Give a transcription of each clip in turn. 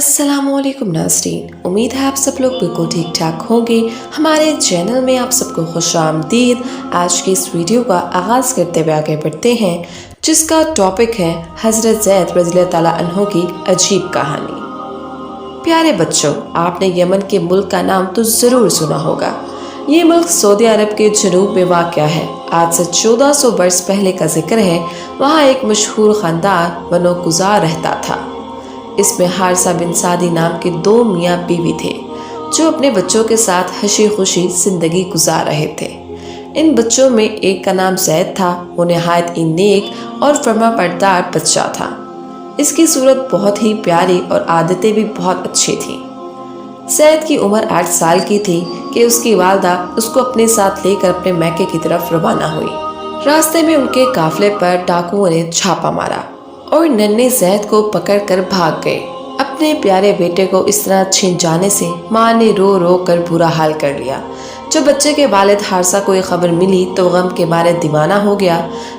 अस्सलाम वालेकुम नाज़रीन, उम्मीद है आप सब लोग बिल्कुल ठीक ठाक होंगे। हमारे चैनल में आप सबको खुशामदीद। आज की इस वीडियो का आगाज़ करते हुए आगे बढ़ते हैं, जिसका टॉपिक है हज़रत ज़ैद रज़ियल्लाहु ताला अन्हु की अजीब कहानी। प्यारे बच्चों, आपने यमन के मुल्क का नाम तो ज़रूर सुना होगा। ये मुल्क सऊदी अरब के जनूब में वाक़या है। आज से 1400 वर्ष पहले का जिक्र है। वहाँ एक मशहूर ख़ानदान बनो गुज़ार रहता था। इसमें हारिसा बिन सादी नाम के 2 मियाँ बीवी थे, जो अपने बच्चों के साथ हंसी खुशी जिंदगी गुजार रहे थे। इन बच्चों में एक का नाम ज़ैद था। वो नहायत ही नेक और फर्माबरदार बच्चा था। इसकी सूरत बहुत ही प्यारी और आदतें भी बहुत अच्छी थीं। ज़ैद की उम्र 8 साल की थी कि उसकी वालदा उसको अपने साथ लेकर अपने मैके की तरफ रवाना हुई। रास्ते में उनके काफिले पर डाकुओं ने छापा मारा और नन्हे ज़ैद को पकड़कर भाग गए। अपने प्यारे बेटे को इस तरह छिन जाने से माँ ने रो रो कर बुरा हाल कर लिया। जब बच्चे के वालिद हारिसा को ये खबर मिली तो गम के मारे दीवाना हो गया।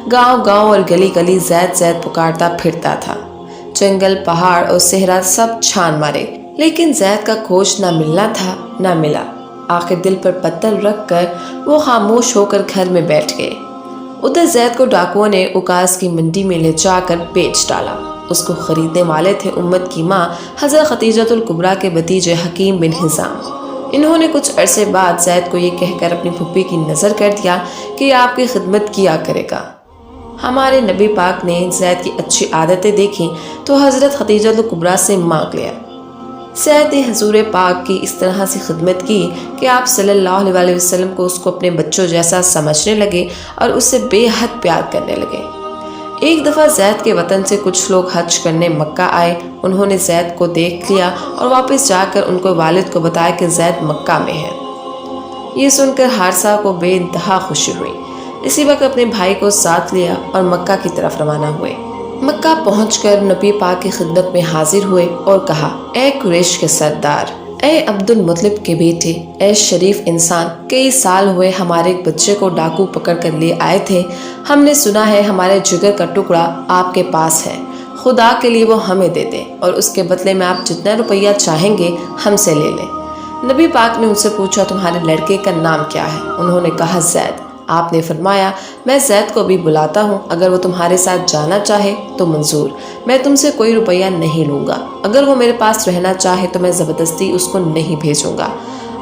गांव गांव और गली गली ज़ैद ज़ैद पुकारता फिरता था। जंगल, पहाड़ और सहरा सब छान मारे, लेकिन ज़ैद का खोज न मिलना था न मिला। आखिर दिल पर पत्थर रख कर वो खामोश होकर घर में बैठ गए। उधर ज़ैद को डाकुओं ने उकास की मंडी में ले जाकर बेच डाला। उसको खरीदने वाले थे उम्मत की माँ हज़रत खतीजतुल कुबरा के भतीजे हकीम बिन हिज़ाम। इन्होंने कुछ अरसे बाद ज़ैद को ये कहकर अपनी फुप्पी की नज़र कर दिया कि आपकी खिदमत किया करेगा। हमारे नबी पाक ने ज़ैद की अच्छी आदतें देखी तो हज़रत खतीजतुल कुबरा से मांग लिया। ज़ैद ने हुज़ूर पाक की इस तरह से खिदमत की कि आप सल्लल्लाहु अलैहि वसल्लम को उसको अपने बच्चों जैसा समझने लगे और उससे बेहद प्यार करने लगे। एक दफ़ा ज़ैद के वतन से कुछ लोग हज करने मक्का आए। उन्होंने ज़ैद को देख लिया और वापस जाकर उनको वालिद को बताया कि ज़ैद मक्का में है। ये सुनकर हारिसा को बेइंतहा खुशी हुई। इसी वक्त अपने भाई को साथ लिया और मक्का की तरफ रवाना हुए। मक्का पहुंचकर नबी पाक की खिदमत में हाजिर हुए और कहा, ए कुरैश के सरदार, ए अब्दुल मुत्तलिब के बेटे, ए शरीफ इंसान, कई साल हुए हमारे एक बच्चे को डाकू पकड़ कर ले आए थे। हमने सुना है हमारे जिगर का टुकड़ा आपके पास है। खुदा के लिए वो हमें दे दें और उसके बदले में आप जितना रुपया चाहेंगे हमसे ले लें। नबी पाक ने उनसे पूछा, तुम्हारे लड़के का नाम क्या है? उन्होंने कहा, ज़ैद। आपने फरमाया, मैं ज़ैद को भी बुलाता हूँ, अगर वो तुम्हारे साथ जाना चाहे तो मंजूर। मैं तुमसे कोई रुपया नहीं लूँगा। अगर वो मेरे पास रहना चाहे तो मैं ज़बरदस्ती उसको नहीं भेजूँगा।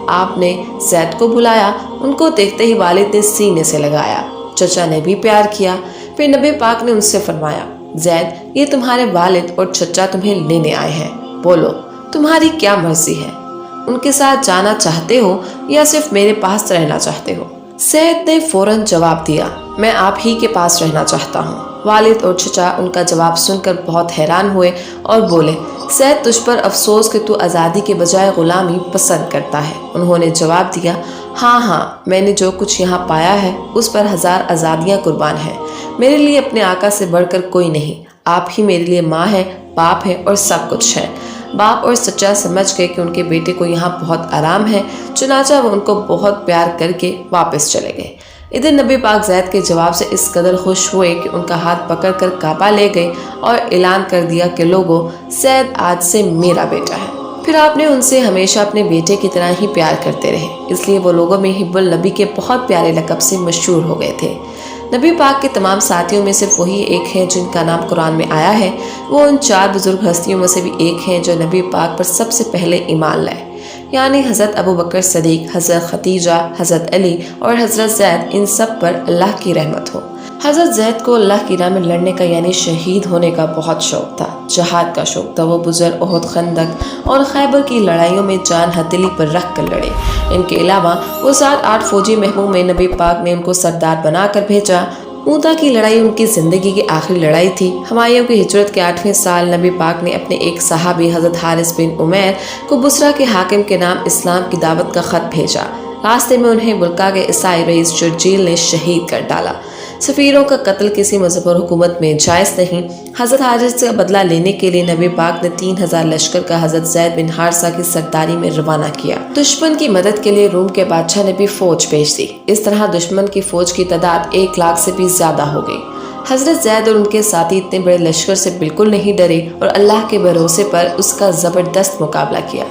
आपने ज़ैद को बुलाया। उनको देखते ही वालिद ने सीने से लगाया। चचा ने भी प्यार किया। फिर नबी पाक ने उनसे फरमाया, ज़ैद, ये तुम्हारे वालिद और चचा तुम्हें लेने आए हैं। बोलो, तुम्हारी क्या मर्जी है? उनके साथ जाना चाहते हो या सिर्फ मेरे पास रहना चाहते हो? ज़ैद ने फौरन जवाब दिया, मैं आप ही के पास रहना चाहता हूँ। वालिद और चचा उनका जवाब सुनकर बहुत हैरान हुए और बोले, ज़ैद, तुझ पर अफसोस कि तू आज़ादी के बजाय ग़ुलामी पसंद करता है। उन्होंने जवाब दिया, हाँ हाँ, मैंने जो कुछ यहाँ पाया है उस पर 1000 आज़ादियाँ कुर्बान हैं। मेरे लिए अपने आका से बढ़कर कोई नहीं। आप ही मेरे लिए माँ है, बाप है और सब कुछ है। बाप और चचा समझ गए कि उनके बेटे को यहाँ बहुत आराम है, चुनाचा वो उनको बहुत प्यार करके वापस चले गए। इधर नबी पाक ज़ैद के जवाब से इस कदर खुश हुए कि उनका हाथ पकड़कर काबा ले गए और ऐलान कर दिया कि लोगों, ज़ैद आज से मेरा बेटा है। फिर आपने उनसे हमेशा अपने बेटे की तरह ही प्यार करते रहे, इसलिए वो लोगों में हिब्बुल नबी के बहुत प्यारे लक़ब से मशहूर हो गए थे। नबी पाक के तमाम साथियों में सिर्फ वही एक हैं जिनका नाम कुरान में आया है। वो उन 4 बुजुर्ग हस्तियों में से भी एक हैं जो नबी पाक पर सबसे पहले ईमान लाए, यानी हज़रत अबू बकर सदीक, हज़रत खतीजा, हज़रत अली और हज़रत ज़ैद। इन सब पर अल्लाह की रहमत हो। हज़रत ज़ैद को अल्लाह की राह में लड़ने का यानी शहीद होने का बहुत शौक़ था, जहाद का शौक़ था। वो बुज़र, ओहद, खंदक और खैबर की लड़ाइयों में जान हथेली पर रख कर लड़े। इनके अलावा वो 7-8 फौजी महबूब में नबी पाक ने उनको सरदार बना कर भेजा। ऊँटा की लड़ाई उनकी ज़िंदगी की आखिरी लड़ाई थी। हुमायूं की हिजरत के 8वें साल नबी पाक ने अपने एक सहाबी हज़रत हारिस बिन उमैर को बुसरा के हाकिम के नाम इस्लाम की दावत का ख़त भेजा। रास्ते में उन्हें बुल्का के ईसाई रईस जुर्जील ने शहीद कर डाला। सफ़ीरों का कत्ल किसी मज़हब और हुकूमत में जायज़ नहीं। हज़रत हारिस से बदला लेने के लिए नबी पाक ने 3000 लश्कर का हज़रत ज़ैद बिन हारिसा की सरदारी में रवाना किया। दुश्मन की मदद के लिए रूम के बादशाह ने भी फ़ौज भेज दी। इस तरह दुश्मन की फ़ौज की तादाद 1 लाख से भी ज़्यादा हो गई। حضرت زید اور ان کے ساتھی اتنے بڑے لشکر سے بالکل نہیں ڈرے اور اللہ کے بھروسے پر اس کا زبردست مقابلہ کیا۔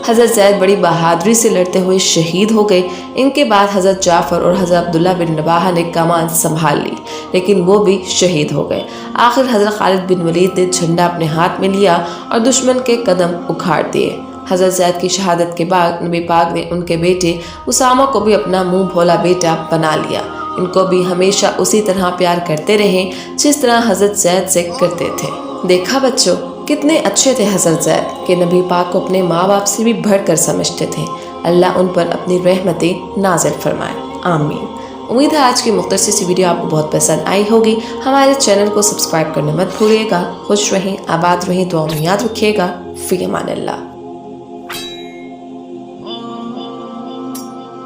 حضرت زید بڑی بہادری سے لڑتے ہوئے شہید ہو گئے۔ ان کے بعد حضرت جعفر اور حضرت عبداللہ بن رواحہ نے کمان سنبھال لی، لیکن وہ بھی شہید ہو گئے۔ آخر حضرت خالد بن ولید نے جھنڈا اپنے ہاتھ میں لیا اور دشمن کے قدم اکھاڑ دیے۔ حضرت زید کی شہادت کے بعد نبی پاک نے ان کے بیٹے اسامہ کو بھی اپنا منہ بھولا بیٹا بنا لیا۔ ان کو بھی ہمیشہ اسی طرح پیار کرتے رہے جس طرح حضرت زید سے کرتے تھے۔ دیکھا بچوں، کتنے اچھے تھے حضرت زید کہ نبی پاک کو اپنے ماں باپ سے بھی بڑھ کر سمجھتے تھے۔ اللہ ان پر اپنی رحمتیں نازل فرمائے، آمین۔ امید ہے آج کی مختصر سی ویڈیو آپ کو بہت پسند آئی ہوگی۔ ہمارے چینل کو سبسکرائب کرنا مت بھولیے گا۔ خوش رہیں، آباد رہیں، دعاؤں میں یاد رکھیے گا۔ فی امان اللہ۔